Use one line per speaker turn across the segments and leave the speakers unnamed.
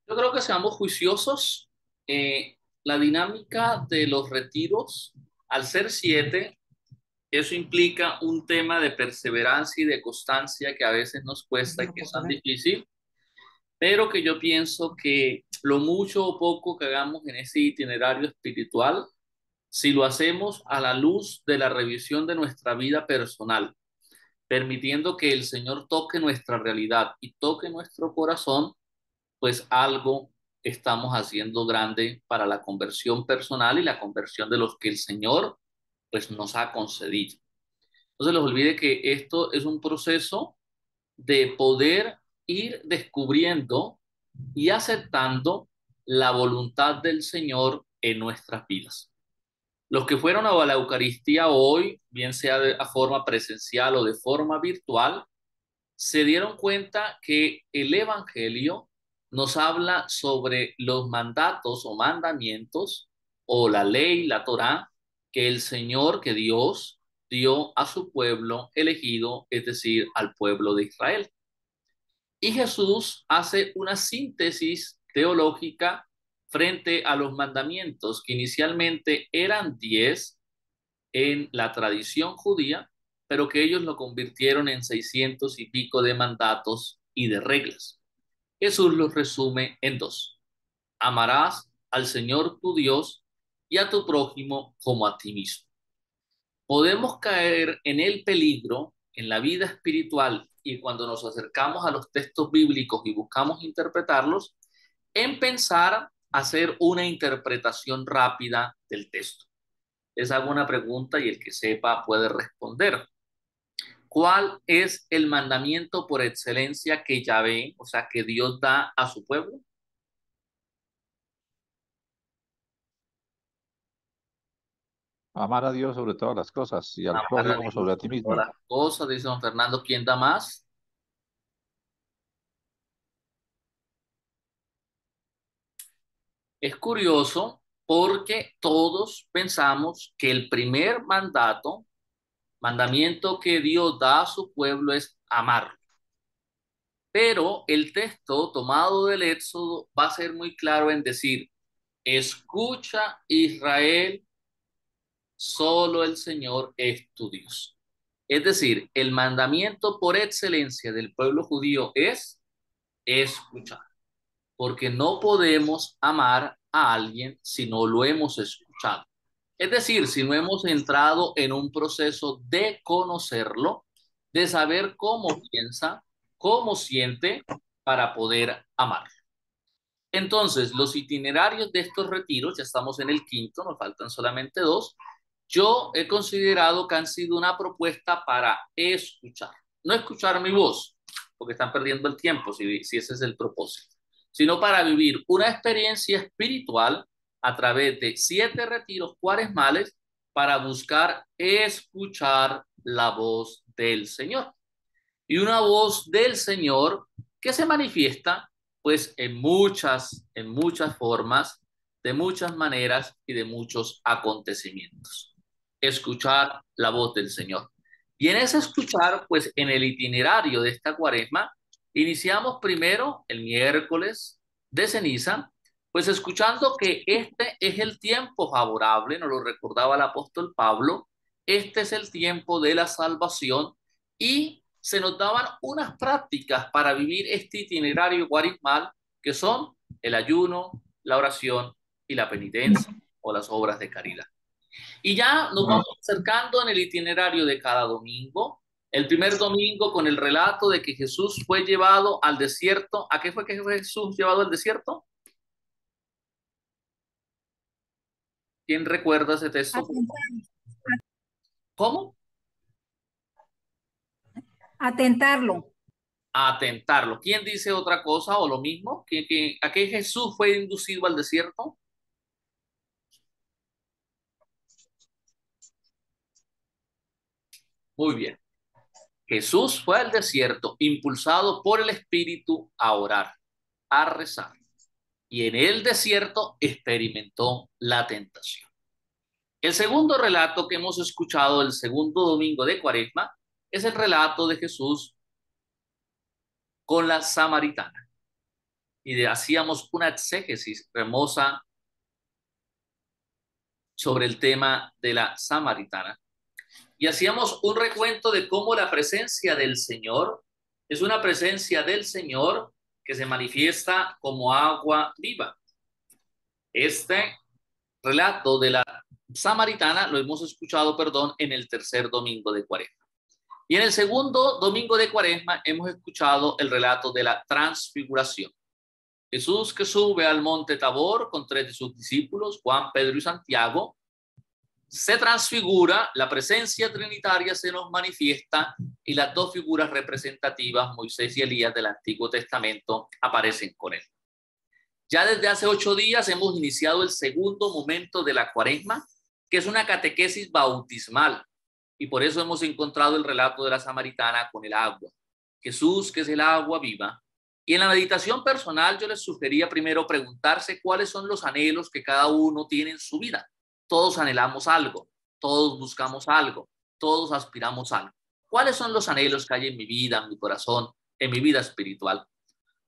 Yo creo que seamos juiciosos. La dinámica de los retiros, al ser 7, eso implica un tema de perseverancia y de constancia que a veces nos cuesta y que es tan difícil, pero que yo pienso que lo mucho o poco que hagamos en ese itinerario espiritual, si lo hacemos a la luz de la revisión de nuestra vida personal, permitiendo que el Señor toque nuestra realidad y toque nuestro corazón, pues algo estamos haciendo grande para la conversión personal y la conversión de los que el Señor pues nos ha concedido. No se les olvide que esto es un proceso de poder ir descubriendo y aceptando la voluntad del Señor en nuestras vidas. Los que fueron a la Eucaristía hoy, bien sea de a forma presencial o de forma virtual, se dieron cuenta que el Evangelio nos habla sobre los mandatos o mandamientos o la ley, la Torá, que el Señor, que Dios dio a su pueblo elegido, es decir, al pueblo de Israel. Y Jesús hace una síntesis teológica frente a los mandamientos que inicialmente eran 10 en la tradición judía, pero que ellos lo convirtieron en 600 y pico de mandatos y de reglas. Jesús los resume en dos. Amarás al Señor tu Dios y a tu prójimo como a ti mismo. Podemos caer en el peligro en la vida espiritual y cuando nos acercamos a los textos bíblicos y buscamos interpretarlos, en pensar hacer una interpretación rápida del texto. Les hago una pregunta y el que sepa puede responder. ¿Cuál es el mandamiento por excelencia que Yahvé, o sea, que Dios da a su pueblo?
Amar a Dios sobre todas las cosas y al
Amar a
prójimo
Dios
sobre a ti
por todas
mismo.
las cosas, dice don Fernando. ¿Quién da más? Es curioso porque todos pensamos que el primer mandamiento que Dios da a su pueblo es amar. Pero el texto tomado del Éxodo va a ser muy claro en decir, escucha Israel, solo el Señor es tu Dios. Es decir, el mandamiento por excelencia del pueblo judío es escuchar, porque no podemos amar a alguien si no lo hemos escuchado. Es decir, si no hemos entrado en un proceso de conocerlo, de saber cómo piensa, cómo siente para poder amar. Entonces, los itinerarios de estos retiros, ya estamos en el quinto, nos faltan solamente dos, yo he considerado que han sido una propuesta para escuchar, no escuchar mi voz, porque están perdiendo el tiempo si ese es el propósito, sino para vivir una experiencia espiritual a través de 7 retiros cuaresmales para buscar escuchar la voz del Señor. Y una voz del Señor que se manifiesta pues en muchas formas, de muchas maneras y de muchos acontecimientos. Escuchar la voz del Señor. Y en ese escuchar, pues en el itinerario de esta cuaresma, iniciamos primero el miércoles de ceniza, pues escuchando que este es el tiempo favorable, nos lo recordaba el apóstol Pablo, este es el tiempo de la salvación y se nos daban unas prácticas para vivir este itinerario guarismal que son el ayuno, la oración y la penitencia o las obras de caridad. Y ya nos vamos acercando en el itinerario de cada domingo. El primer domingo con el relato de que Jesús fue llevado al desierto. ¿A qué fue que fue Jesús llevado al desierto? ¿Quién recuerda ese texto? ¿Cómo?
Atentarlo.
A tentarlo. ¿Quién dice otra cosa o lo mismo? ¿A qué Jesús fue inducido al desierto? Muy bien. Jesús fue al desierto impulsado por el Espíritu a orar, a rezar. Y en el desierto experimentó la tentación. El segundo relato que hemos escuchado el segundo domingo de Cuaresma es el relato de Jesús con la samaritana. hacíamos una exégesis hermosa sobre el tema de la samaritana. Y hacíamos un recuento de cómo la presencia del Señor es una presencia del Señor que se manifiesta como agua viva. Este relato de la samaritana lo hemos escuchado, en el tercer domingo de Cuaresma. Y en el segundo domingo de Cuaresma hemos escuchado el relato de la transfiguración. Jesús, que sube al monte Tabor con 3 de sus discípulos, Juan, Pedro y Santiago, se transfigura, la presencia trinitaria se nos manifiesta y las 2 figuras representativas, Moisés y Elías del Antiguo Testamento, aparecen con él. Ya desde hace 8 días hemos iniciado el segundo momento de la Cuaresma, que es una catequesis bautismal, y por eso hemos encontrado el relato de la samaritana con el agua. Jesús, que es el agua viva. Y en la meditación personal yo les sugería primero preguntarse cuáles son los anhelos que cada uno tiene en su vida. Todos anhelamos algo, todos buscamos algo, todos aspiramos algo. ¿Cuáles son los anhelos que hay en mi vida, en mi corazón, en mi vida espiritual?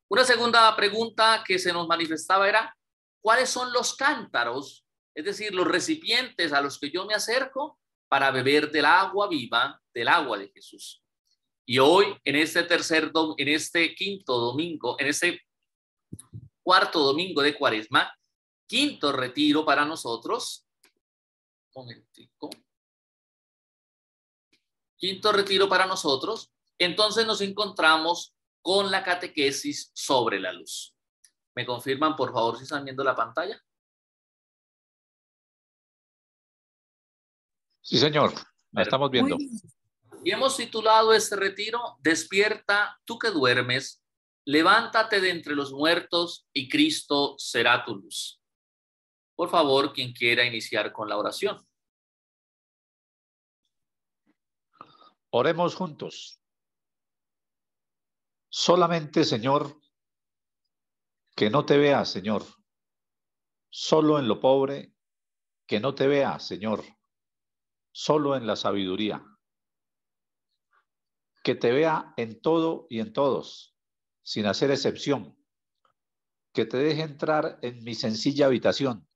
Una segunda pregunta que se nos manifestaba era, ¿cuáles son los cántaros, es decir, los recipientes a los que yo me acerco para beber del agua viva, del agua de Jesús? Y hoy, en este quinto domingo, en este cuarto domingo de Cuaresma, quinto retiro para nosotros, quinto retiro para nosotros, entonces nos encontramos con la catequesis sobre la luz. ¿Me confirman, por favor, si están viendo la pantalla?
Sí, señor, la estamos viendo.
Y hemos titulado este retiro, Despierta tú que duermes, levántate de entre los muertos y Cristo será tu luz. Por favor, quien quiera iniciar con la oración.
Oremos juntos. Solamente, Señor, que no te vea, Señor. Solo en lo pobre, que no te vea, Señor. Solo en la sabiduría. Que te vea en todo y en todos, sin hacer excepción. Que te deje entrar en mi sencilla habitación,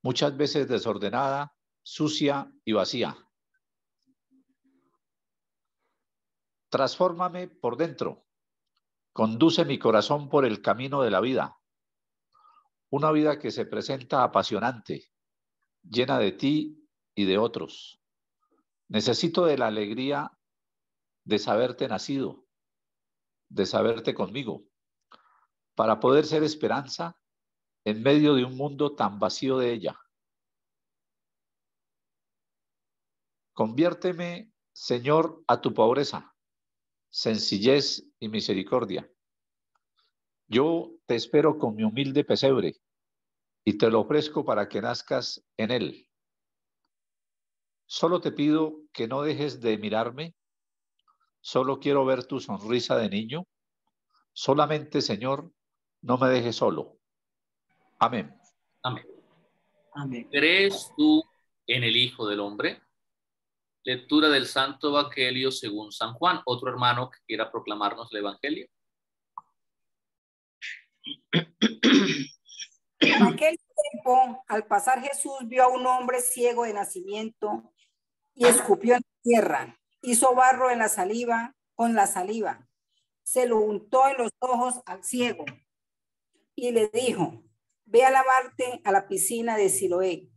muchas veces desordenada, sucia y vacía. Transfórmame por dentro. Conduce mi corazón por el camino de la vida. Una vida que se presenta apasionante, llena de ti y de otros. Necesito de la alegría de saberte nacido, de saberte conmigo, para poder ser esperanza en medio de un mundo tan vacío de ella. Conviérteme, Señor, a tu pobreza, sencillez y misericordia. Yo te espero con mi humilde pesebre y te lo ofrezco para que nazcas en él. Solo te pido que no dejes de mirarme. Solo quiero ver tu sonrisa de niño. Solamente, Señor, no me dejes solo. Amén.
Amén. Amén. ¿Crees tú en el Hijo del Hombre? Lectura del Santo Evangelio según San Juan. ¿Otro hermano que quiera proclamarnos el Evangelio?
En aquel tiempo, al pasar Jesús vio a un hombre ciego de nacimiento y escupió en la tierra, hizo barro en la saliva, con la saliva, se lo untó en los ojos al ciego y le dijo, ve a lavarte a la piscina de Siloé,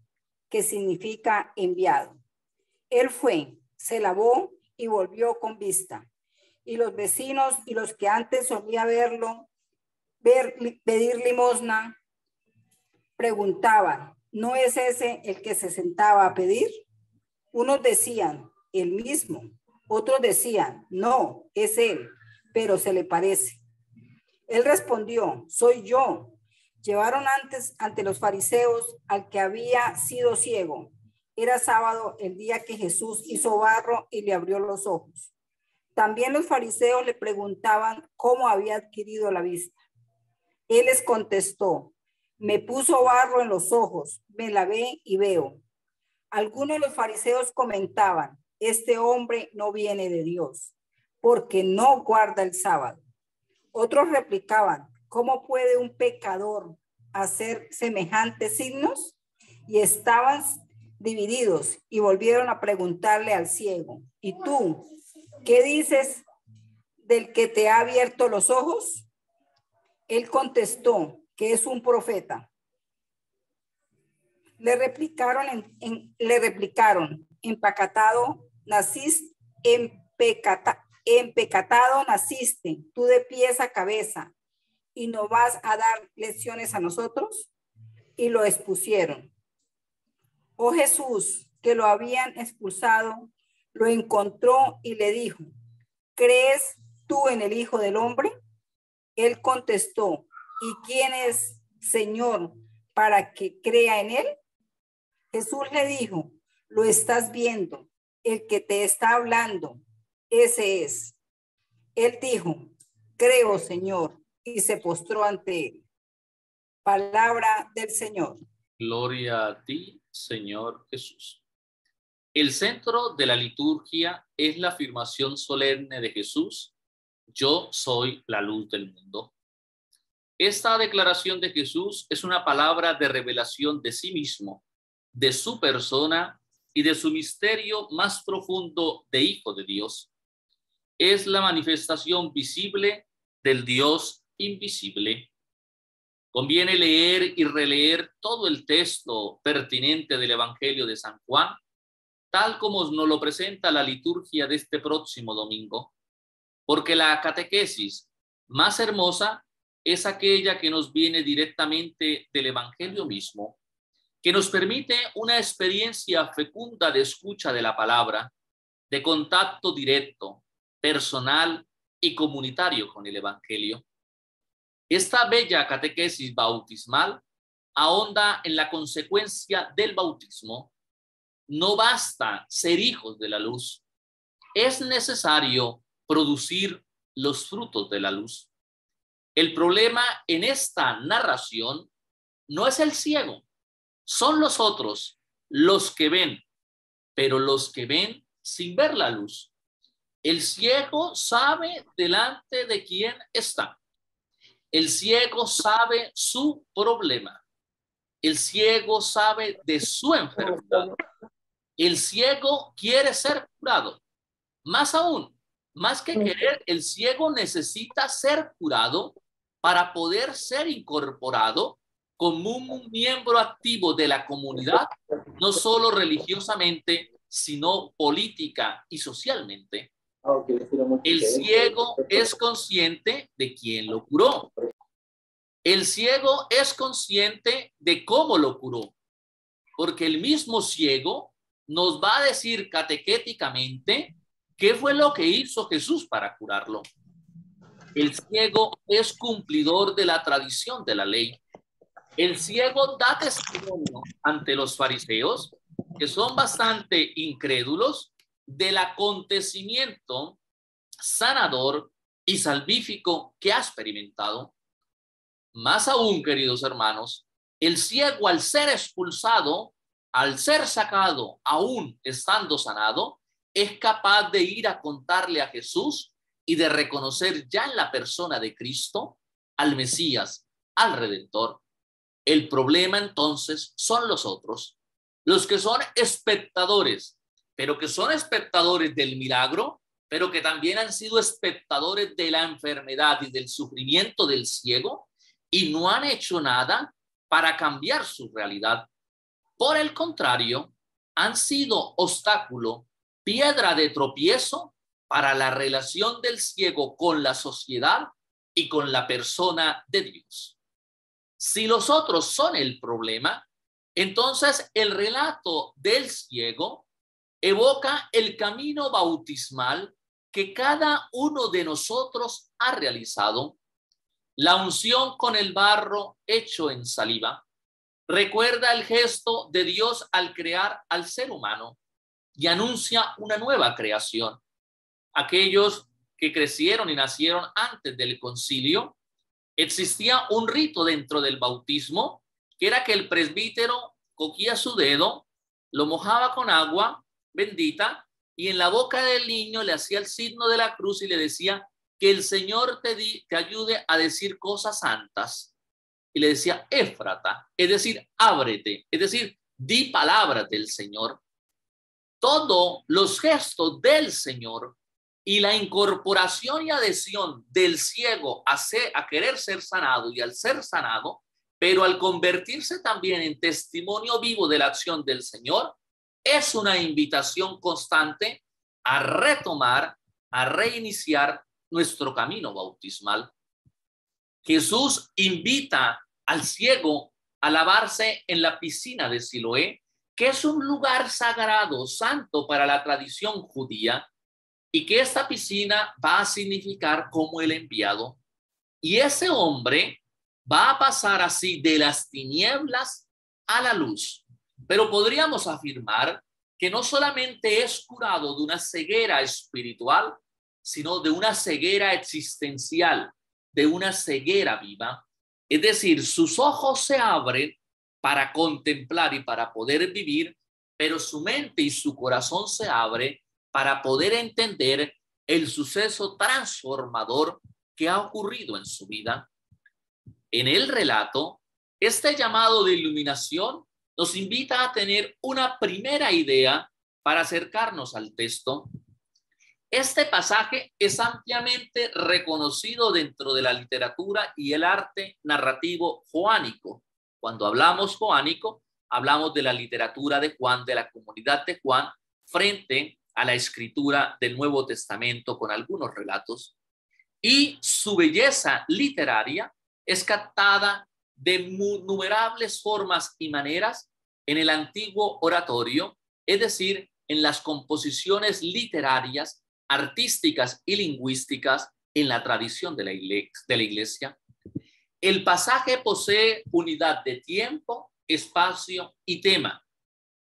que significa enviado. Él fue, se lavó y volvió con vista. Y los vecinos y los que antes solía pedir limosna, preguntaban, ¿no es ese el que se sentaba a pedir? Unos decían, el mismo. Otros decían, no, es él, pero se le parece. Él respondió, soy yo. Llevaron antes ante los fariseos al que había sido ciego. Era sábado el día que Jesús hizo barro y le abrió los ojos. También los fariseos le preguntaban cómo había adquirido la vista. Él les contestó, me puso barro en los ojos, me lavé y veo. Algunos de los fariseos comentaban, este hombre no viene de Dios, porque no guarda el sábado. Otros replicaban, ¿cómo puede un pecador hacer semejantes signos? Y estaban divididos y volvieron a preguntarle al ciego, ¿y tú qué dices del que te ha abierto los ojos? Él contestó que es un profeta. Le replicaron, empecatado naciste, tú de pies a cabeza, y no vas a dar lecciones a nosotros. Y lo expusieron. Oh Jesús, que lo habían expulsado, lo encontró y le dijo, ¿crees tú en el Hijo del Hombre? Él contestó, ¿y quién es, Señor, para que crea en él? Jesús le dijo, lo estás viendo, el que te está hablando, ese es. Él dijo, creo, Señor, y se postró ante él. Palabra del Señor.
Gloria a ti, Señor Jesús. El centro de la liturgia es la afirmación solemne de Jesús: yo soy la luz del mundo. Esta declaración de Jesús es una palabra de revelación de sí mismo, de su persona y de su misterio más profundo de Hijo de Dios. Es la manifestación visible del Dios invisible. Conviene leer y releer todo el texto pertinente del Evangelio de San Juan, tal como nos lo presenta la liturgia de este próximo domingo, porque la catequesis más hermosa es aquella que nos viene directamente del Evangelio mismo, que nos permite una experiencia fecunda de escucha de la palabra, de contacto directo, personal y comunitario con el Evangelio. Esta bella catequesis bautismal ahonda en la consecuencia del bautismo. No basta ser hijos de la luz, es necesario producir los frutos de la luz. El problema en esta narración no es el ciego, son los otros, los que ven, pero los que ven sin ver la luz. El ciego sabe delante de quién está. El ciego sabe su problema. El ciego sabe de su enfermedad. El ciego quiere ser curado. Más aún, más que querer, el ciego necesita ser curado para poder ser incorporado como un miembro activo de la comunidad, no solo religiosamente, sino política y socialmente. El ciego es consciente de quién lo curó. El ciego es consciente de cómo lo curó, porque el mismo ciego nos va a decir catequéticamente qué fue lo que hizo Jesús para curarlo. El ciego es cumplidor de la tradición de la ley. El ciego da testimonio ante los fariseos, que son bastante incrédulos, del acontecimiento sanador y salvífico que ha experimentado. Más aún, queridos hermanos, el ciego, al ser expulsado, al ser sacado, aún estando sanado, es capaz de ir a contarle a Jesús y de reconocer ya en la persona de Cristo al Mesías, al Redentor. El problema entonces son los otros, los que son espectadores, pero que son espectadores del milagro, pero que también han sido espectadores de la enfermedad y del sufrimiento del ciego y no han hecho nada para cambiar su realidad. Por el contrario, han sido obstáculo, piedra de tropiezo para la relación del ciego con la sociedad y con la persona de Dios. Si los otros son el problema, entonces el relato del ciego evoca el camino bautismal que cada uno de nosotros ha realizado. La unción con el barro hecho en saliva recuerda el gesto de Dios al crear al ser humano y anuncia una nueva creación. Aquellos que crecieron y nacieron antes del concilio, existía un rito dentro del bautismo, que era que el presbítero cogía su dedo, lo mojaba con agua bendita y en la boca del niño le hacía el signo de la cruz y le decía que el Señor te ayude a decir cosas santas. Y le decía, Éfrata, es decir, ábrete, es decir, di palabras del Señor. Todos los gestos del Señor y la incorporación y adhesión del ciego a querer ser sanado y al ser sanado, pero al convertirse también en testimonio vivo de la acción del Señor, es una invitación constante a retomar, a reiniciar nuestro camino bautismal. Jesús invita al ciego a lavarse en la piscina de Siloé, que es un lugar sagrado, santo para la tradición judía, y que esta piscina va a significar como el enviado. Y ese hombre va a pasar así de las tinieblas a la luz. Pero podríamos afirmar que no solamente es curado de una ceguera espiritual, sino de una ceguera existencial, de una ceguera viva. Es decir, sus ojos se abren para contemplar y para poder vivir, pero su mente y su corazón se abren para poder entender el suceso transformador que ha ocurrido en su vida. En el relato, este llamado de iluminación nos invita a tener una primera idea para acercarnos al texto. Este pasaje es ampliamente reconocido dentro de la literatura y el arte narrativo joánico. Cuando hablamos joánico, hablamos de la literatura de Juan, de la comunidad de Juan, frente a la escritura del Nuevo Testamento con algunos relatos. Y su belleza literaria es captada de innumerables formas y maneras en el antiguo oratorio, es decir, en las composiciones literarias, artísticas y lingüísticas en la tradición de la iglesia. El pasaje posee unidad de tiempo, espacio y tema,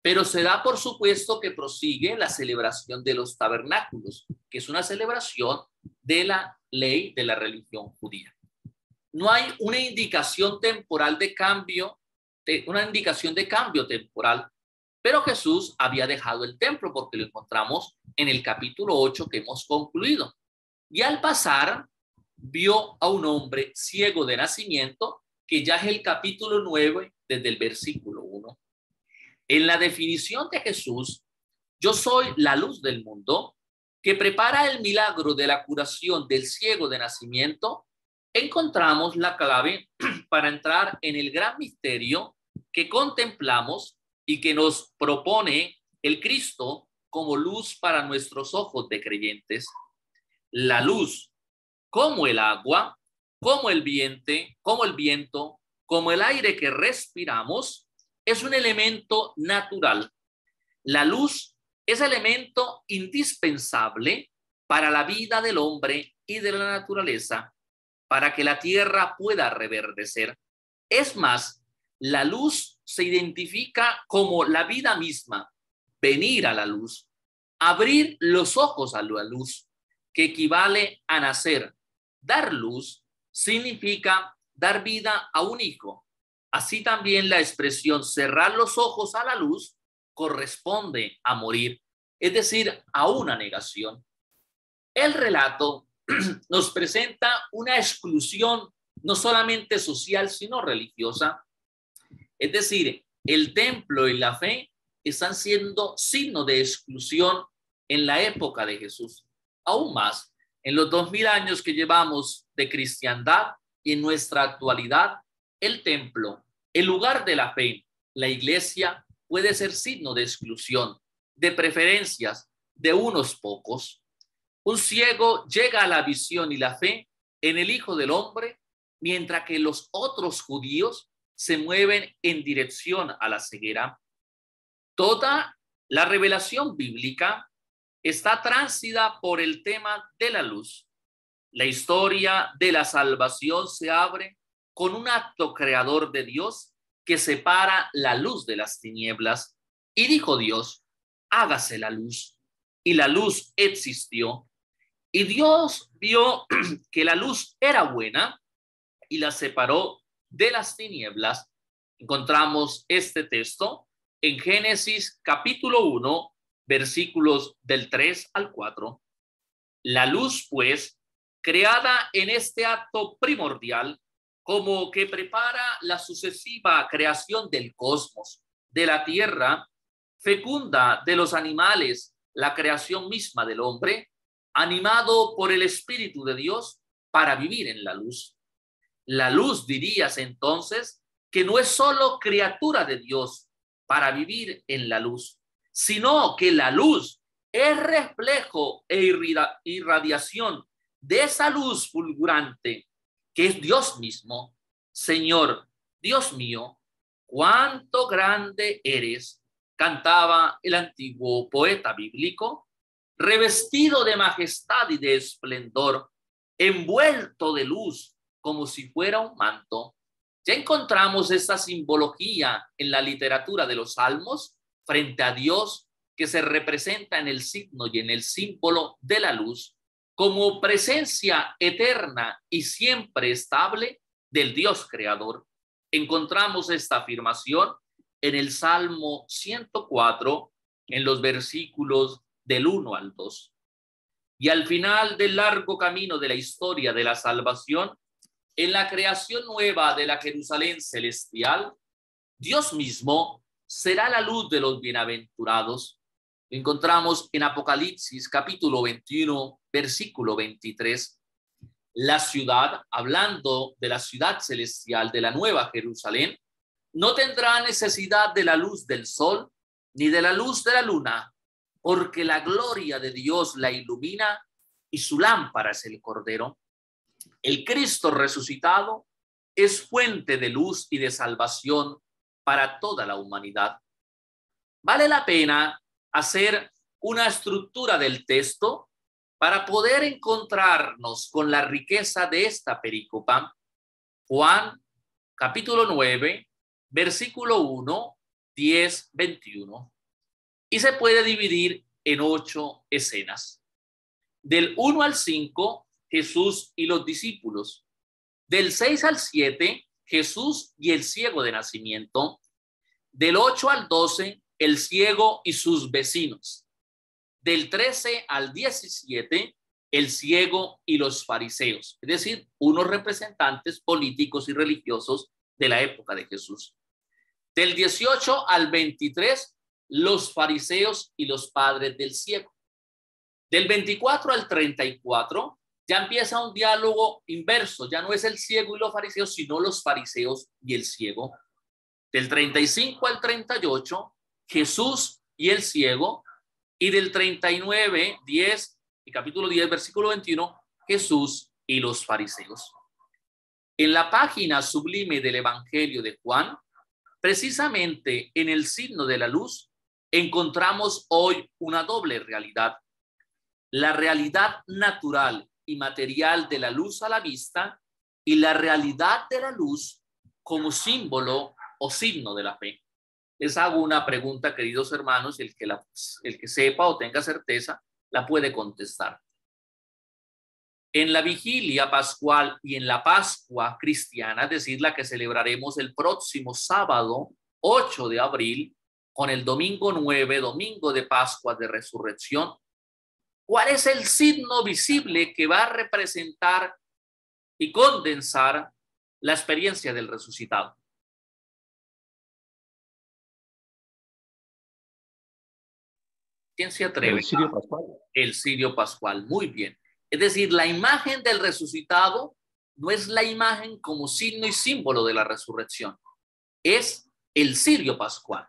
pero se da por supuesto que prosigue la celebración de los tabernáculos, que es una celebración de la ley de la religión judía. No hay una indicación temporal de cambio, una indicación de cambio temporal, pero Jesús había dejado el templo porque lo encontramos en el capítulo 8 que hemos concluido. Y al pasar, vio a un hombre ciego de nacimiento, que ya es el capítulo 9 desde el versículo 1. En la definición de Jesús, yo soy la luz del mundo, que prepara el milagro de la curación del ciego de nacimiento, encontramos la clave para entrar en el gran misterio que contemplamos y que nos propone el Cristo como luz para nuestros ojos de creyentes. La luz, como el agua, como el viento, como el aire que respiramos, es un elemento natural. La luz es elemento indispensable para la vida del hombre y de la naturaleza, para que la tierra pueda reverdecer. Es más, la luz se identifica como la vida misma, venir a la luz, abrir los ojos a la luz, que equivale a nacer. Dar luz significa dar vida a un hijo. Así también la expresión cerrar los ojos a la luz corresponde a morir, es decir, a una negación. El relato nos presenta una exclusión no solamente social, sino religiosa. Es decir, el templo y la fe están siendo signo de exclusión en la época de Jesús. Aún más, en los 2000 años que llevamos de cristiandad y en nuestra actualidad, el templo, el lugar de la fe, la iglesia, puede ser signo de exclusión, de preferencias de unos pocos. Un ciego llega a la visión y la fe en el Hijo del Hombre, mientras que los otros judíos se mueven en dirección a la ceguera. Toda la revelación bíblica está transida por el tema de la luz. La historia de la salvación se abre con un acto creador de Dios que separa la luz de las tinieblas. Y dijo Dios, hágase la luz. Y la luz existió. Y Dios vio que la luz era buena y la separó de las tinieblas. Encontramos este texto en Génesis capítulo 1, versículos del 3 al 4. La luz, pues, creada en este acto primordial, como que prepara la sucesiva creación del cosmos, de la tierra, fecunda de los animales, la creación misma del hombre, animado por el Espíritu de Dios para vivir en la luz. La luz, dirías entonces, que no es solo criatura de Dios para vivir en la luz, sino que la luz es reflejo e irradiación de esa luz fulgurante que es Dios mismo. Señor, Dios mío, cuánto grande eres, cantaba el antiguo poeta bíblico, revestido de majestad y de esplendor, envuelto de luz como si fuera un manto. Ya encontramos esta simbología en la literatura de los salmos frente a Dios, que se representa en el signo y en el símbolo de la luz como presencia eterna y siempre estable del Dios creador. Encontramos esta afirmación en el Salmo 104, en los versículos del 1 al 2. Y al final del largo camino de la historia de la salvación, en la creación nueva de la Jerusalén celestial, Dios mismo será la luz de los bienaventurados. Lo encontramos en Apocalipsis capítulo 21, versículo 23. La ciudad, hablando de la ciudad celestial, de la nueva Jerusalén, no tendrá necesidad de la luz del sol ni de la luz de la luna, porque la gloria de Dios la ilumina y su lámpara es el Cordero. El Cristo resucitado es fuente de luz y de salvación para toda la humanidad. Vale la pena hacer una estructura del texto para poder encontrarnos con la riqueza de esta pericopa. Juan, capítulo 9, versículo 1, 10, 21. Y se puede dividir en 8 escenas. Del 1 al 5, Jesús y los discípulos. Del 6 al 7, Jesús y el ciego de nacimiento. Del 8 al 12, el ciego y sus vecinos. Del 13 al 17, el ciego y los fariseos, es decir, unos representantes políticos y religiosos de la época de Jesús. Del 18 al 23, los fariseos y los padres del ciego. Del 24 al 34, ya empieza un diálogo inverso, ya no es el ciego y los fariseos, sino los fariseos y el ciego. Del 35 al 38, Jesús y el ciego, y del 39, 10 y capítulo 10, versículo 21, Jesús y los fariseos. En la página sublime del Evangelio de Juan, precisamente en el signo de la luz, encontramos hoy una doble realidad. La realidad natural y material de la luz a la vista y la realidad de la luz como símbolo o signo de la fe. Les hago una pregunta, queridos hermanos, el que sepa o tenga certeza la puede contestar. En la vigilia pascual y en la Pascua cristiana, es decir, la que celebraremos el próximo sábado 8 de abril, con el domingo 9, domingo de Pascua de Resurrección, ¿cuál es el signo visible que va a representar y condensar la experiencia del resucitado? ¿Quién se atreve?
El cirio pascual.
El cirio pascual, muy bien. Es decir, la imagen del resucitado no es la imagen como signo y símbolo de la resurrección, es el cirio pascual.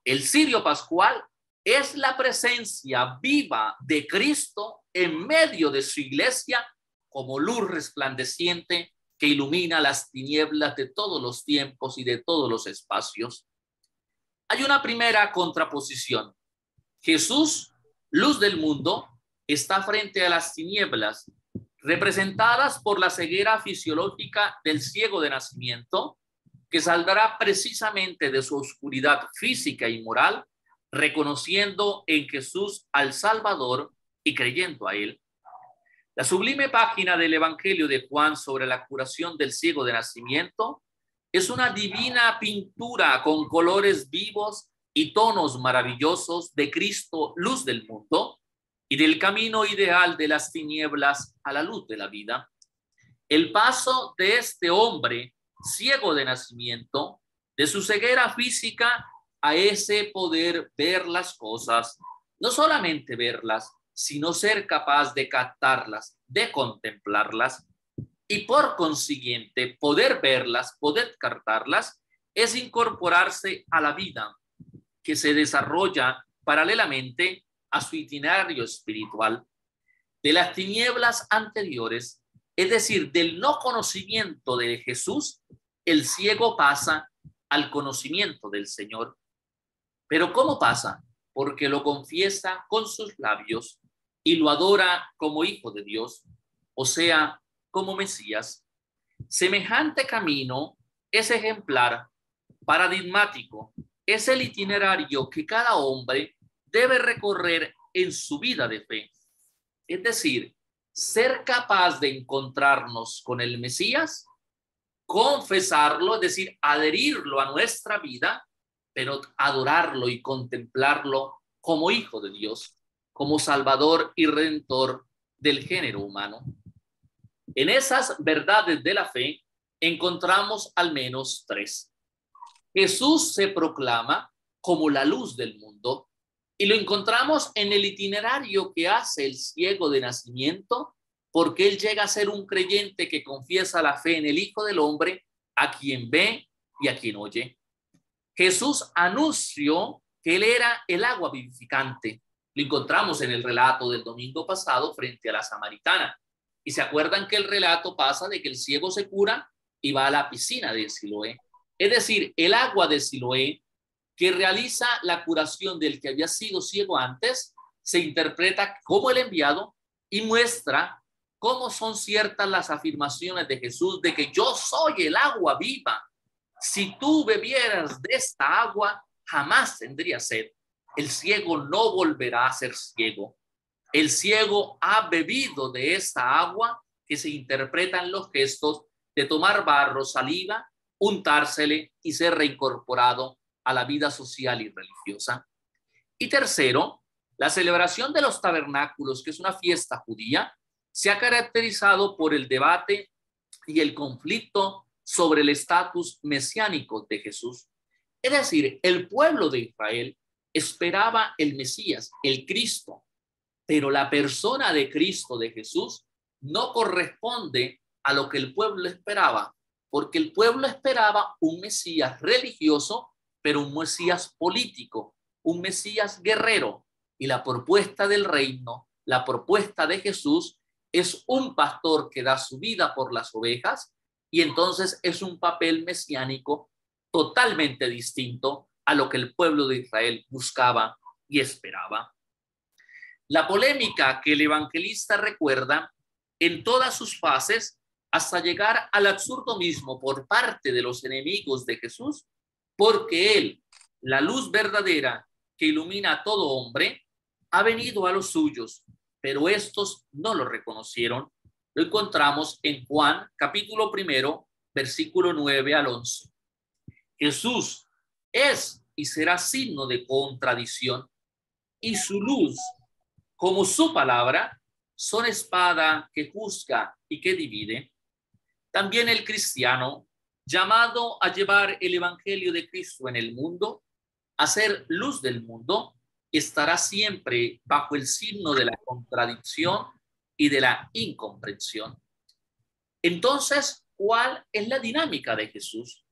El cirio pascual es la presencia viva de Cristo en medio de su iglesia como luz resplandeciente que ilumina las tinieblas de todos los tiempos y de todos los espacios. Hay una primera contraposición. Jesús, luz del mundo, está frente a las tinieblas, representadas por la ceguera fisiológica del ciego de nacimiento, que saldrá precisamente de su oscuridad física y moral, reconociendo en Jesús al Salvador y creyendo a él. La sublime página del Evangelio de Juan sobre la curación del ciego de nacimiento es una divina pintura con colores vivos y tonos maravillosos de Cristo, luz del mundo, y del camino ideal de las tinieblas a la luz de la vida. El paso de este hombre ciego de nacimiento, de su ceguera física a ese poder ver las cosas, no solamente verlas, sino ser capaz de captarlas, de contemplarlas, y por consiguiente poder verlas, poder captarlas, es incorporarse a la vida que se desarrolla paralelamente a su itinerario espiritual. De las tinieblas anteriores, es decir, del no conocimiento de Jesús, el ciego pasa al conocimiento del Señor. Pero ¿cómo pasa? Porque lo confiesa con sus labios y lo adora como hijo de Dios, o sea, como Mesías. Semejante camino es ejemplar, paradigmático, es el itinerario que cada hombre debe recorrer en su vida de fe. Es decir, ser capaz de encontrarnos con el Mesías, confesarlo, es decir, adherirlo a nuestra vida, pero adorarlo y contemplarlo como hijo de Dios, como salvador y redentor del género humano. En esas verdades de la fe encontramos al menos tres. Jesús se proclama como la luz del mundo y lo encontramos en el itinerario que hace el ciego de nacimiento, porque él llega a ser un creyente que confiesa la fe en el Hijo del Hombre, a quien ve y a quien oye. Jesús anunció que él era el agua vivificante. Lo encontramos en el relato del domingo pasado frente a la samaritana. Y se acuerdan que el relato pasa de que el ciego se cura y va a la piscina de Siloé. Es decir, el agua de Siloé, que realiza la curación del que había sido ciego antes, se interpreta como el enviado y muestra cómo son ciertas las afirmaciones de Jesús de que yo soy el agua viva. Si tú bebieras de esta agua, jamás tendrías sed. El ciego no volverá a ser ciego. El ciego ha bebido de esta agua que se interpreta en los gestos de tomar barro, saliva, untársele y ser reincorporado a la vida social y religiosa. Y tercero, la celebración de los tabernáculos, que es una fiesta judía, se ha caracterizado por el debate y el conflicto sobre el estatus mesiánico de Jesús. Es decir, el pueblo de Israel esperaba el Mesías, el Cristo, pero la persona de Cristo, de Jesús, no corresponde a lo que el pueblo esperaba, porque el pueblo esperaba un Mesías religioso, pero un Mesías político, un Mesías guerrero. Y la propuesta del reino, la propuesta de Jesús, es un pastor que da su vida por las ovejas, y entonces es un papel mesiánico totalmente distinto a lo que el pueblo de Israel buscaba y esperaba. La polémica que el evangelista recuerda en todas sus fases hasta llegar al absurdo mismo por parte de los enemigos de Jesús, porque él, la luz verdadera que ilumina a todo hombre, ha venido a los suyos, pero estos no lo reconocieron. Lo encontramos en Juan, capítulo 1, versículo 9 al 11. Jesús es y será signo de contradicción, y su luz, como su palabra, son espada que juzga y que divide. También el cristiano, llamado a llevar el evangelio de Cristo en el mundo, a ser luz del mundo, estará siempre bajo el signo de la contradicción y de la incomprensión. Entonces, ¿cuál es la dinámica de Jesús?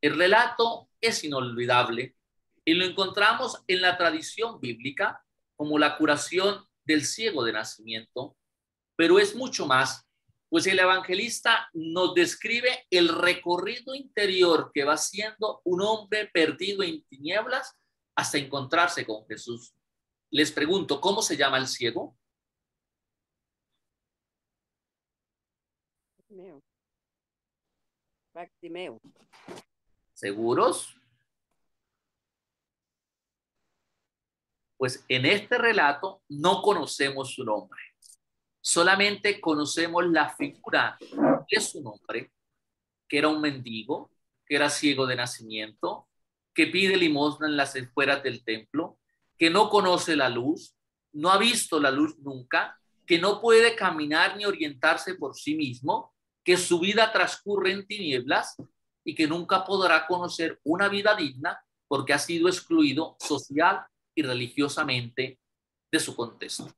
El relato es inolvidable y lo encontramos en la tradición bíblica como la curación del ciego de nacimiento, pero es mucho más, pues el evangelista nos describe el recorrido interior que va haciendo un hombre perdido en tinieblas hasta encontrarse con Jesús. Les pregunto, ¿cómo se llama el ciego?
Bartimeo.
¿Seguros? Pues en este relato no conocemos su nombre. Solamente conocemos la figura de su nombre, que era un mendigo, que era ciego de nacimiento, que pide limosna en las afueras del templo, que no conoce la luz, no ha visto la luz nunca, que no puede caminar ni orientarse por sí mismo, que su vida transcurre en tinieblas y que nunca podrá conocer una vida digna porque ha sido excluido social y religiosamente de su contexto.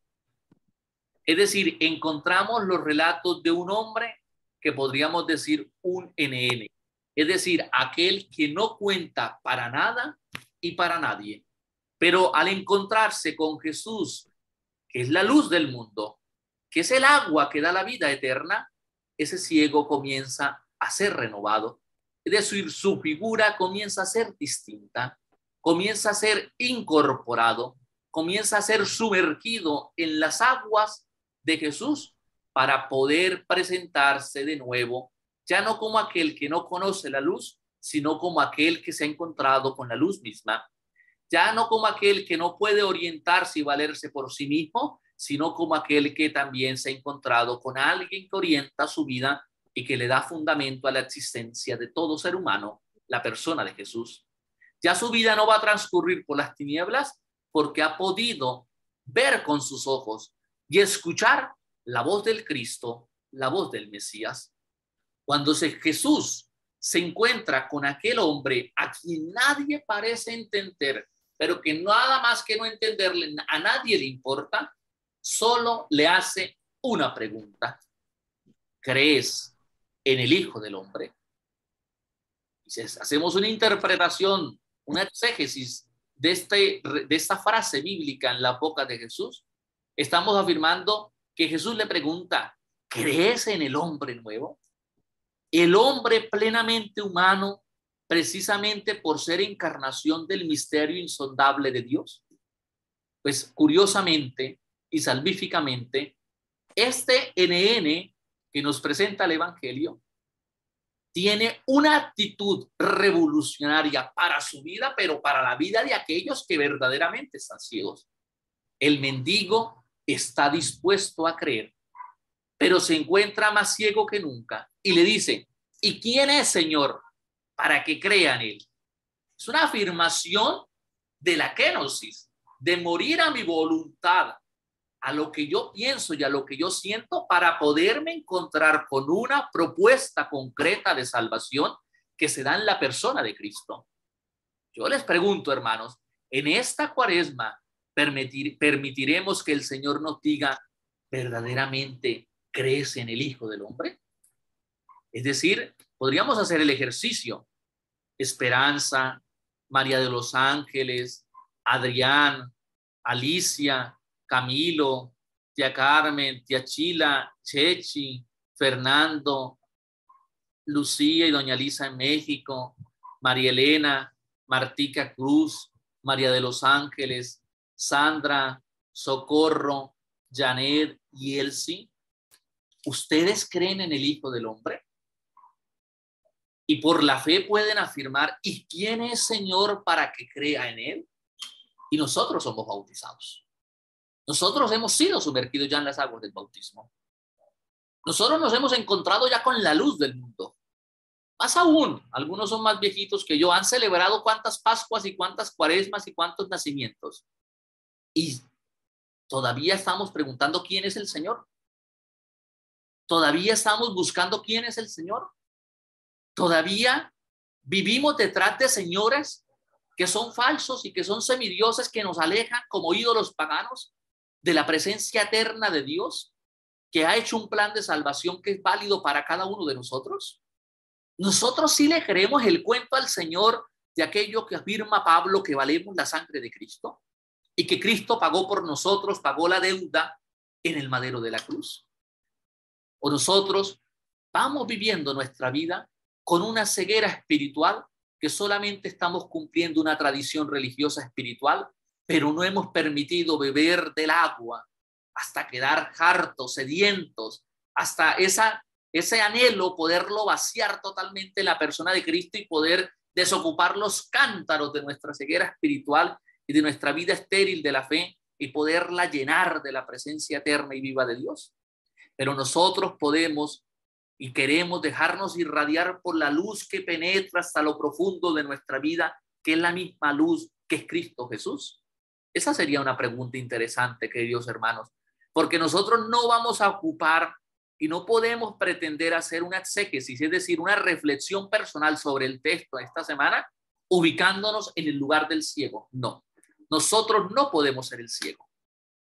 Es decir, encontramos los relatos de un hombre que podríamos decir un NN, es decir, aquel que no cuenta para nada y para nadie. Pero al encontrarse con Jesús, que es la luz del mundo, que es el agua que da la vida eterna, ese ciego comienza a ser renovado. Es decir, su figura comienza a ser distinta, comienza a ser incorporado, comienza a ser sumergido en las aguas de Jesús para poder presentarse de nuevo, ya no como aquel que no conoce la luz, sino como aquel que se ha encontrado con la luz misma. Ya no como aquel que no puede orientarse y valerse por sí mismo, sino como aquel que también se ha encontrado con alguien que orienta su vida y que le da fundamento a la existencia de todo ser humano, la persona de Jesús. Ya su vida no va a transcurrir por las tinieblas porque ha podido ver con sus ojos y escuchar la voz del Cristo, la voz del Mesías. Cuando Jesús se encuentra con aquel hombre a quien nadie parece entender, pero que nada más que no entenderle, a nadie le importa, solo le hace una pregunta: ¿crees en el Hijo del Hombre? Y si hacemos una interpretación, una exégesis de esta frase bíblica en la boca de Jesús, estamos afirmando que Jesús le pregunta: ¿crees en el hombre nuevo? El hombre plenamente humano, precisamente por ser encarnación del misterio insondable de Dios. Pues curiosamente y salvíficamente, este NN que nos presenta el Evangelio tiene una actitud revolucionaria para su vida, pero para la vida de aquellos que verdaderamente están ciegos. El mendigo está dispuesto a creer, pero se encuentra más ciego que nunca y le dice: ¿y quién es, Señor, para que crea en él? Es una afirmación de la kenosis, de morir a mi voluntad, a lo que yo pienso y a lo que yo siento, para poderme encontrar con una propuesta concreta de salvación que se da en la persona de Cristo. Yo les pregunto, hermanos, en esta cuaresma permitiremos que el Señor nos diga: ¿verdaderamente crees en el Hijo del Hombre? Es decir, podríamos hacer el ejercicio. Esperanza, María de los Ángeles, Adrián, Alicia, Camilo, tía Carmen, tía Chila, Chechi, Fernando, Lucía y doña Lisa en México, María Elena, Martica Cruz, María de los Ángeles, Sandra, Socorro, Janet y Elsie. ¿Ustedes creen en el Hijo del Hombre? Y por la fe pueden afirmar: ¿y quién es, Señor, para que crea en él? Y nosotros somos bautizados. Nosotros hemos sido sumergidos ya en las aguas del bautismo. Nosotros nos hemos encontrado ya con la luz del mundo. Más aún, algunos son más viejitos que yo, han celebrado cuántas Pascuas y cuántas Cuaresmas y cuántos nacimientos. Y todavía estamos preguntando quién es el Señor. Todavía estamos buscando quién es el Señor. Todavía vivimos detrás de señores que son falsos y que son semidioses, que nos alejan como ídolos paganos de la presencia eterna de Dios, que ha hecho un plan de salvación que es válido para cada uno de nosotros. Nosotros sí le creemos el cuento al Señor de aquello que afirma Pablo, que valemos la sangre de Cristo y que Cristo pagó por nosotros, pagó la deuda en el madero de la cruz. O nosotros vamos viviendo nuestra vida con una ceguera espiritual, que solamente estamos cumpliendo una tradición religiosa espiritual, pero no hemos permitido beber del agua hasta quedar hartos, sedientos, hasta ese anhelo, poderlo vaciar totalmente en la persona de Cristo y poder desocupar los cántaros de nuestra ceguera espiritual y de nuestra vida estéril de la fe y poderla llenar de la presencia eterna y viva de Dios. Pero nosotros podemos y queremos dejarnos irradiar por la luz que penetra hasta lo profundo de nuestra vida, que es la misma luz que es Cristo Jesús. Esa sería una pregunta interesante, queridos hermanos, porque nosotros no vamos a ocupar y no podemos pretender hacer una exégesis, es decir, una reflexión personal sobre el texto esta semana, ubicándonos en el lugar del ciego. No, nosotros no podemos ser el ciego,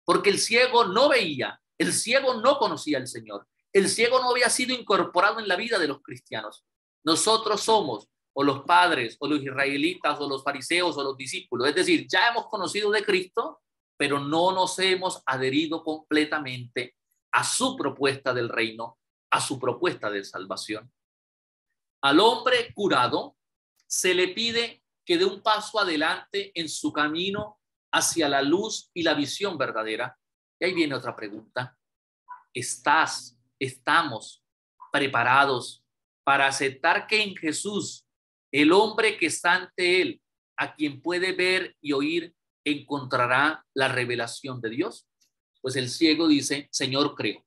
porque el ciego no veía, el ciego no conocía al Señor, el ciego no había sido incorporado en la vida de los cristianos. Nosotros somos o los padres, o los israelitas, o los fariseos, o los discípulos. Es decir, ya hemos conocido de Cristo, pero no nos hemos adherido completamente a su propuesta del reino, a su propuesta de salvación. Al hombre curado se le pide que dé un paso adelante en su camino hacia la luz y la visión verdadera. Y ahí viene otra pregunta. ¿Estamos preparados para aceptar que en Jesús, el hombre que está ante él, a quien puede ver y oír, encontrará la revelación de Dios? Pues el ciego dice, Señor, creo.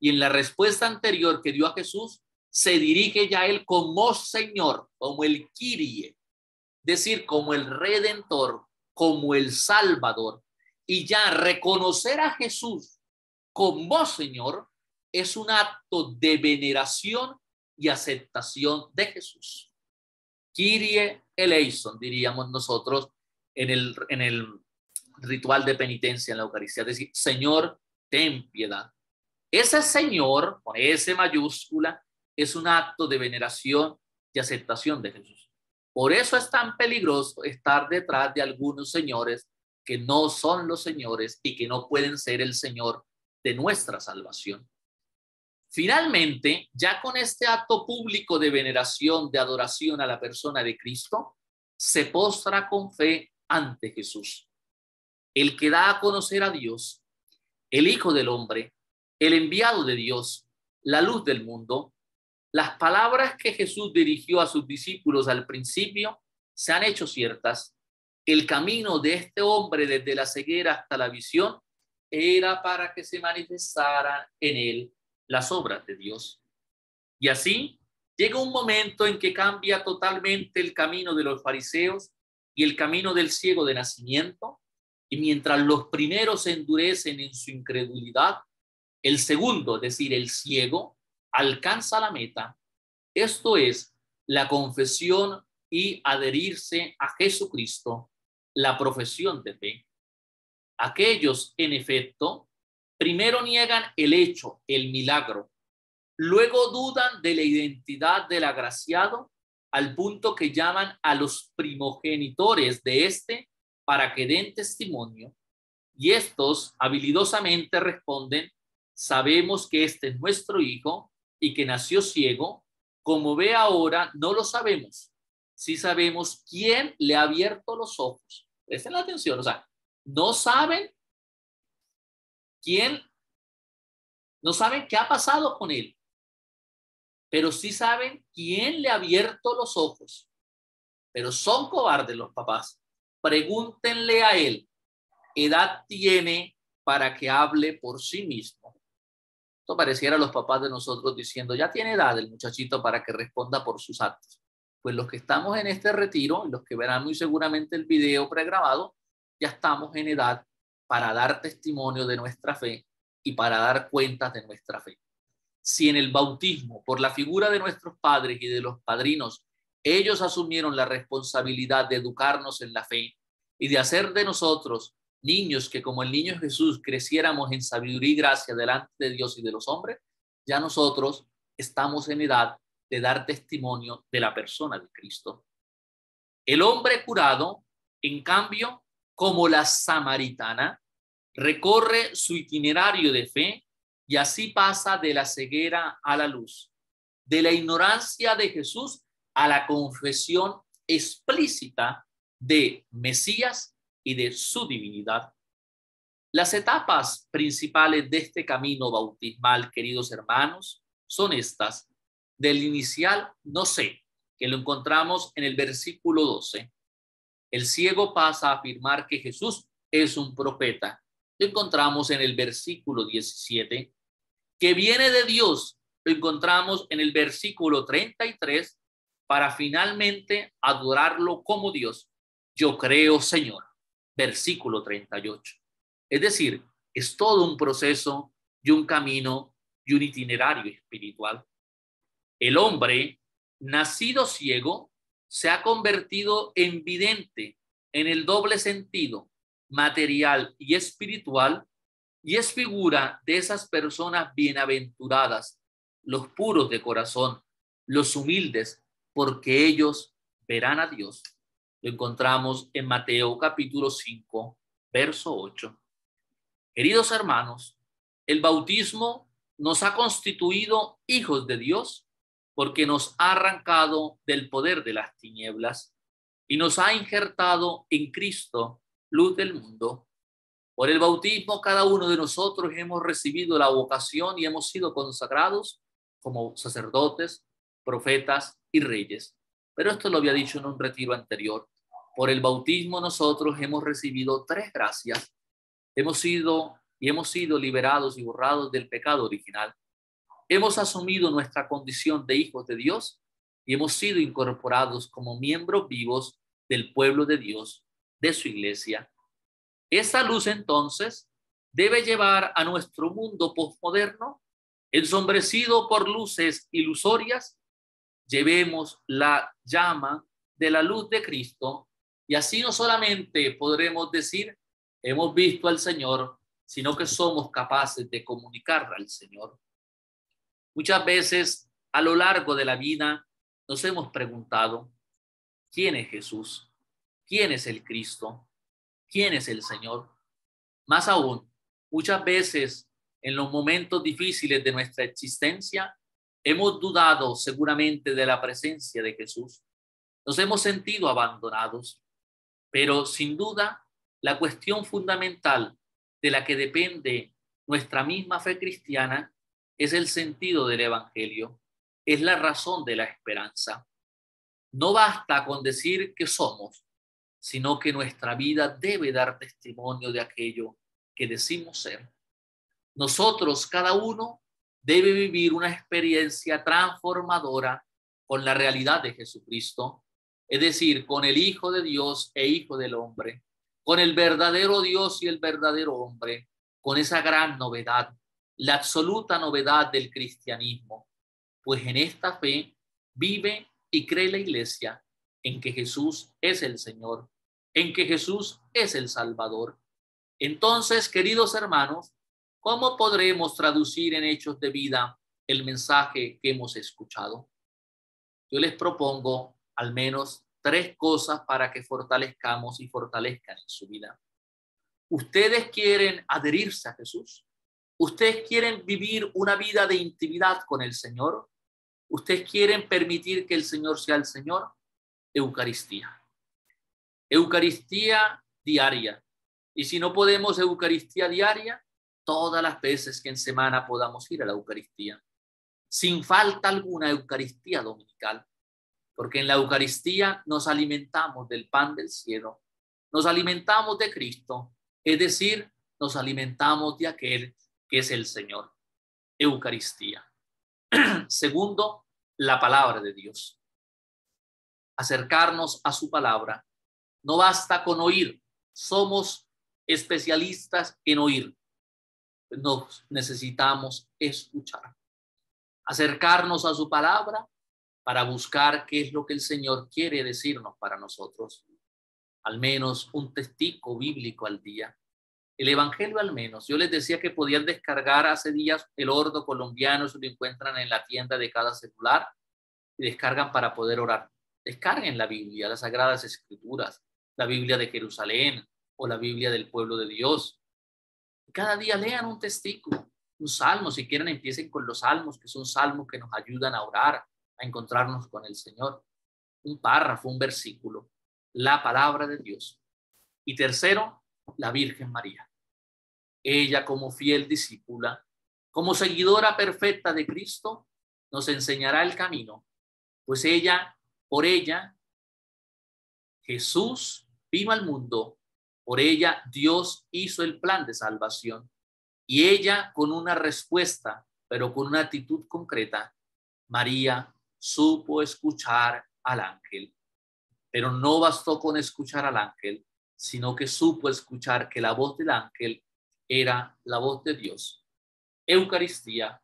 Y en la respuesta anterior que dio a Jesús, se dirige ya a él como Señor, como el Kyrie, es decir, como el Redentor, como el Salvador. Y ya reconocer a Jesús como Señor es un acto de veneración y aceptación de Jesús. Kyrie eleison, diríamos nosotros en el ritual de penitencia en la Eucaristía, es decir, Señor, ten piedad. Ese Señor, con S mayúscula, es un acto de veneración y aceptación de Jesús. Por eso es tan peligroso estar detrás de algunos señores que no son los señores y que no pueden ser el Señor de nuestra salvación. Finalmente, ya con este acto público de veneración, de adoración a la persona de Cristo, se postra con fe ante Jesús, el que da a conocer a Dios, el Hijo del Hombre, el enviado de Dios, la luz del mundo. Las palabras que Jesús dirigió a sus discípulos al principio se han hecho ciertas. El camino de este hombre desde la ceguera hasta la visión era para que se manifestaran en él las obras de Dios. Y así llega un momento en que cambia totalmente el camino de los fariseos y el camino del ciego de nacimiento, y mientras los primeros se endurecen en su incredulidad, el segundo, es decir, el ciego, alcanza la meta. Esto es la confesión y adherirse a Jesucristo, la profesión de fe. Aquellos, en efecto, primero niegan el hecho, el milagro, luego dudan de la identidad del agraciado al punto que llaman a los primogenitores de este para que den testimonio, y estos habilidosamente responden, sabemos que este es nuestro hijo y que nació ciego, como ve ahora no lo sabemos, sí sabemos quién le ha abierto los ojos. Presten la atención, o sea, no saben quién, no saben qué ha pasado con él, pero sí saben quién le ha abierto los ojos. Pero son cobardes los papás. Pregúntenle a él, edad tiene para que hable por sí mismo. Esto pareciera a los papás de nosotros diciendo, ya tiene edad el muchachito para que responda por sus actos. Pues los que estamos en este retiro, los que verán muy seguramente el video pregrabado, ya estamos en edad para dar testimonio de nuestra fe y para dar cuentas de nuestra fe. Si en el bautismo, por la figura de nuestros padres y de los padrinos, ellos asumieron la responsabilidad de educarnos en la fe y de hacer de nosotros niños que como el niño Jesús creciéramos en sabiduría y gracia delante de Dios y de los hombres, ya nosotros estamos en edad de dar testimonio de la persona de Cristo. El hombre curado, en cambio, como la samaritana, recorre su itinerario de fe y así pasa de la ceguera a la luz, de la ignorancia de Jesús a la confesión explícita de Mesías y de su divinidad. Las etapas principales de este camino bautismal, queridos hermanos, son estas. Del inicial, no sé, que lo encontramos en el versículo 12. El ciego pasa a afirmar que Jesús es un profeta. Lo encontramos en el versículo 17. Que viene de Dios, lo encontramos en el versículo 33, para finalmente adorarlo como Dios. Yo creo, Señor. versículo 38. Es decir, es todo un proceso y un camino y un itinerario espiritual. El hombre, nacido ciego, se ha convertido en vidente en el doble sentido, material y espiritual, y es figura de esas personas bienaventuradas, los puros de corazón, los humildes, porque ellos verán a Dios. Lo encontramos en Mateo capítulo 5, verso 8. Queridos hermanos, el bautismo nos ha constituido hijos de Dios porque nos ha arrancado del poder de las tinieblas y nos ha injertado en Cristo, luz del mundo. Por el bautismo, cada uno de nosotros hemos recibido la vocación y hemos sido consagrados como sacerdotes, profetas y reyes. Pero esto lo había dicho en un retiro anterior. Por el bautismo nosotros hemos recibido 3 gracias. Hemos sido liberados y borrados del pecado original. Hemos asumido nuestra condición de hijos de Dios y hemos sido incorporados como miembros vivos del pueblo de Dios, de su iglesia. Esa luz entonces debe llevar a nuestro mundo postmoderno, ensombrecido por luces ilusorias, llevemos la llama de la luz de Cristo y así no solamente podremos decir hemos visto al Señor, sino que somos capaces de comunicarle al Señor. Muchas veces a lo largo de la vida nos hemos preguntado, ¿quién es Jesús? ¿Quién es el Cristo? ¿Quién es el Señor? Más aún, muchas veces en los momentos difíciles de nuestra existencia, hemos dudado seguramente de la presencia de Jesús. Nos hemos sentido abandonados, pero sin duda, la cuestión fundamental de la que depende nuestra misma fe cristiana es el sentido del Evangelio, es la razón de la esperanza. No basta con decir que somos, sino que nuestra vida debe dar testimonio de aquello que decimos ser. Nosotros, cada uno, debe vivir una experiencia transformadora con la realidad de Jesucristo, es decir, con el Hijo de Dios e Hijo del hombre, con el verdadero Dios y el verdadero hombre, con esa gran novedad, la absoluta novedad del cristianismo, pues en esta fe vive y cree la iglesia en que Jesús es el Señor, en que Jesús es el Salvador. Entonces, queridos hermanos, ¿cómo podremos traducir en hechos de vida el mensaje que hemos escuchado? Yo les propongo al menos 3 cosas para que fortalezcamos y fortalezcan en su vida. ¿Ustedes quieren adherirse a Jesús? ¿Ustedes quieren vivir una vida de intimidad con el Señor? ¿Ustedes quieren permitir que el Señor sea el Señor? Eucaristía. Eucaristía diaria. Y si no podemos Eucaristía diaria, todas las veces que en semana podamos ir a la Eucaristía. Sin falta alguna Eucaristía dominical. Porque en la Eucaristía nos alimentamos del pan del cielo. Nos alimentamos de Cristo. Es decir, nos alimentamos de aquel que es el Señor. Eucaristía. Segundo, la palabra de Dios. Acercarnos a su palabra. No basta con oír. Somos especialistas en oír. Nos necesitamos escuchar. Acercarnos a su palabra para buscar qué es lo que el Señor quiere decirnos para nosotros. Al menos un testigo bíblico al día. El Evangelio al menos. Yo les decía que podían descargar hace días el Ordo Colombiano, si lo encuentran en la tienda de cada celular, y descargan para poder orar. Descarguen la Biblia, las Sagradas Escrituras, la Biblia de Jerusalén o la Biblia del pueblo de Dios. Cada día lean un testigo, un salmo. Si quieren, empiecen con los salmos, que son salmos que nos ayudan a orar, a encontrarnos con el Señor. Un párrafo, un versículo, la palabra de Dios. Y tercero, la Virgen María. Ella, como fiel discípula, como seguidora perfecta de Cristo, nos enseñará el camino, pues por ella, Jesús vino al mundo, por ella Dios hizo el plan de salvación, y ella, con una respuesta, pero con una actitud concreta, María supo escuchar al ángel. Pero no bastó con escuchar al ángel, sino que supo escuchar que la voz del ángel era la voz de Dios. Eucaristía,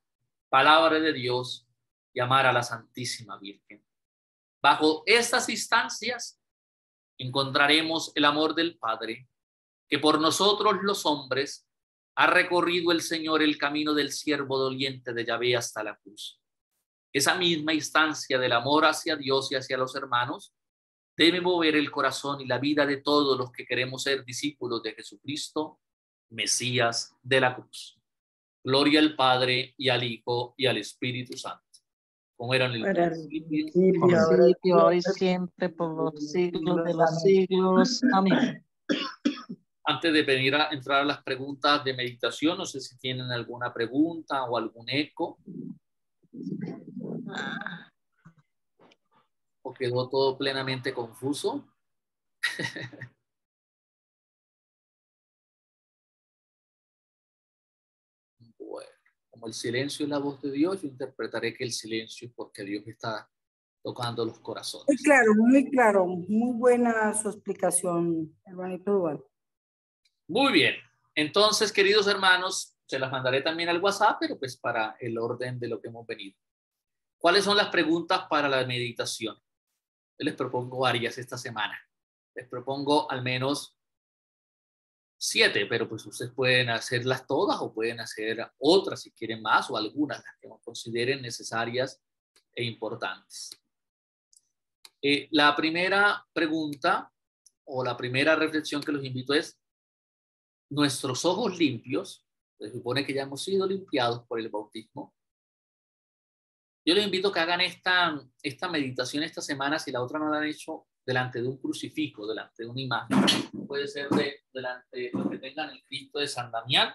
palabra de Dios y amar a la Santísima Virgen. Bajo estas instancias encontraremos el amor del Padre, que por nosotros los hombres ha recorrido el Señor el camino del siervo doliente de Yahvé hasta la cruz. Esa misma instancia del amor hacia Dios y hacia los hermanos debe mover el corazón y la vida de todos los que queremos ser discípulos de Jesucristo, Mesías de la cruz. Gloria al Padre y al Hijo y al Espíritu Santo, como era en el
principio, ahora y siempre, por los siglos de los siglos. Amén.
Antes de venir a entrar a las preguntas de meditación, no sé si tienen alguna pregunta o algún eco. ¿O quedó todo plenamente confuso? Bueno, como el silencio es la voz de Dios, yo interpretaré que el silencio es porque Dios está tocando los corazones.
Muy claro, muy claro. Muy buena su explicación, hermanito Duval.
Muy bien. Entonces, queridos hermanos, se las mandaré también al WhatsApp, pero pues para el orden de lo que hemos venido. ¿Cuáles son las preguntas para la meditación? Yo les propongo varias esta semana. Les propongo al menos 7, pero pues ustedes pueden hacerlas todas o pueden hacer otras si quieren más o algunas, las que consideren necesarias e importantes. La primera pregunta o la primera reflexión que los invito es: nuestros ojos limpios, se supone que ya hemos sido limpiados por el bautismo. Yo les invito a que hagan esta meditación esta semana, si la otra no la han hecho, delante de un crucifijo, delante de una imagen. Puede ser delante de los que tengan el Cristo de San Damián,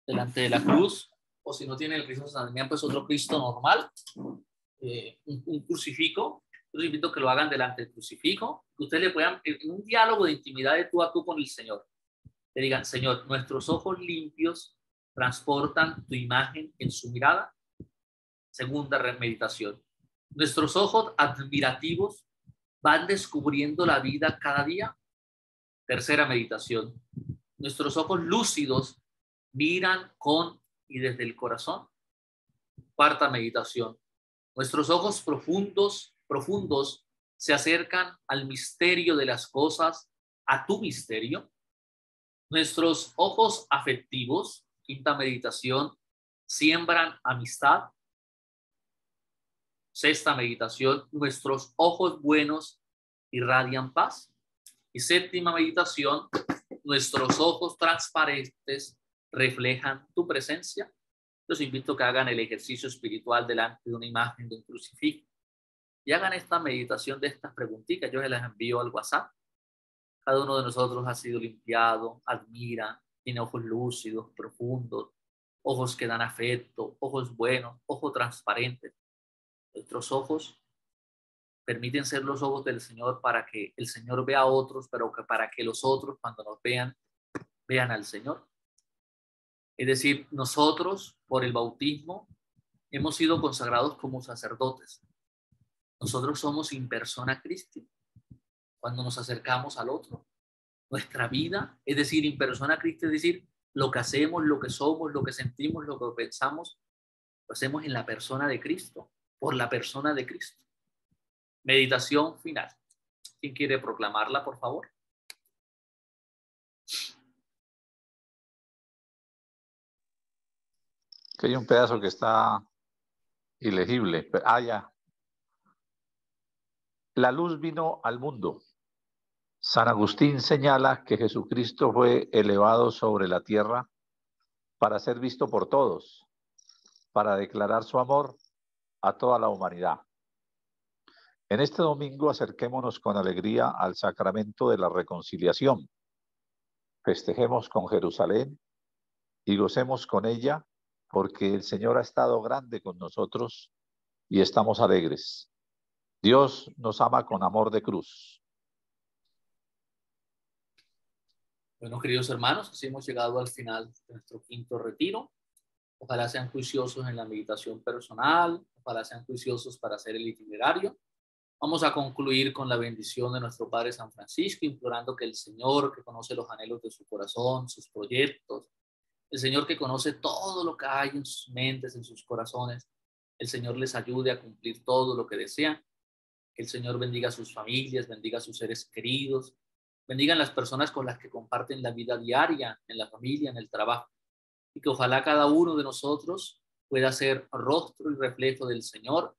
delante de la cruz, o si no tienen el Cristo de San Damián, pues otro Cristo normal, un crucifijo. Yo les invito a que lo hagan delante del crucifijo, que ustedes le puedan, en un diálogo de intimidad de tú a tú con el Señor, le digan: Señor, nuestros ojos limpios transportan tu imagen en su mirada. Segunda meditación: nuestros ojos admirativos van descubriendo la vida cada día. Tercera meditación: nuestros ojos lúcidos miran con y desde el corazón. Cuarta meditación: nuestros ojos profundos se acercan al misterio de las cosas, a tu misterio. Nuestros ojos afectivos, quinta meditación, siembran amistad. Sexta meditación: nuestros ojos buenos irradian paz. Y séptima meditación: nuestros ojos transparentes reflejan tu presencia. Los invito a que hagan el ejercicio espiritual delante de una imagen de un crucifijo y hagan esta meditación de estas preguntitas. Yo se las envío al WhatsApp. Cada uno de nosotros ha sido limpiado, admira, tiene ojos lúcidos, profundos, ojos que dan afecto, ojos buenos, ojos transparentes. Nuestros ojos permiten ser los ojos del Señor para que el Señor vea a otros, pero que para que los otros, cuando nos vean, vean al Señor. Es decir, nosotros, por el bautismo, hemos sido consagrados como sacerdotes. Nosotros somos in persona Christi cuando nos acercamos al otro. Nuestra vida, es decir, in persona Christi, es decir, lo que hacemos, lo que somos, lo que sentimos, lo que pensamos, lo hacemos en la persona de Cristo, por la persona de Cristo. Meditación final. ¿Quién quiere proclamarla, por favor?
Que hay un pedazo que está ilegible. Ya. La luz vino al mundo. San Agustín señala que Jesucristo fue elevado sobre la tierra para ser visto por todos, para declarar su amor a toda la humanidad. En este domingo acerquémonos con alegría al sacramento de la reconciliación. Festejemos con Jerusalén y gocemos con ella, porque el Señor ha estado grande con nosotros y estamos alegres. Dios nos ama con amor de cruz.
Bueno, queridos hermanos, así hemos llegado al final de nuestro quinto retiro. Ojalá sean juiciosos en la meditación personal, ojalá sean juiciosos para hacer el itinerario. Vamos a concluir con la bendición de nuestro Padre San Francisco, implorando que el Señor, que conoce los anhelos de su corazón, sus proyectos, el Señor que conoce todo lo que hay en sus mentes, en sus corazones, el Señor les ayude a cumplir todo lo que desean. Que el Señor bendiga a sus familias, bendiga a sus seres queridos, bendiga a las personas con las que comparten la vida diaria, en la familia, en el trabajo. Y que ojalá cada uno de nosotros pueda ser rostro y reflejo del Señor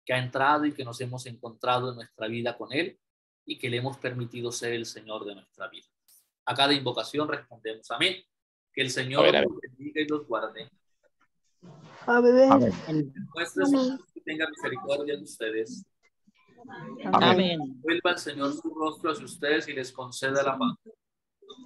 que ha entrado y que nos hemos encontrado en nuestra vida con Él y que le hemos permitido ser el Señor de nuestra vida. A cada invocación respondemos amén. Que el Señor los bendiga y los guarde.
Amén.
Nuestro Señor que tenga misericordia de ustedes.
Amén.
Vuelva el Señor su rostro hacia ustedes y les conceda la paz.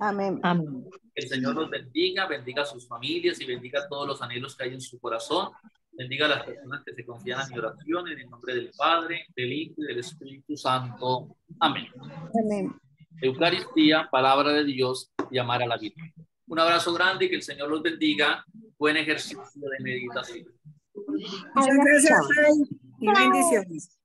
Amén.
Amén.
Que el Señor los bendiga, bendiga a sus familias y bendiga todos los anhelos que hay en su corazón. Bendiga a las personas que se confían en mi oración, en el nombre del Padre, del Hijo y del Espíritu Santo. Amén.
Amén.
Eucaristía, palabra de Dios y amar a la vida. Un abrazo grande y que el Señor los bendiga. Buen ejercicio de meditación.
Muchas gracias, Ray, y bendiciones.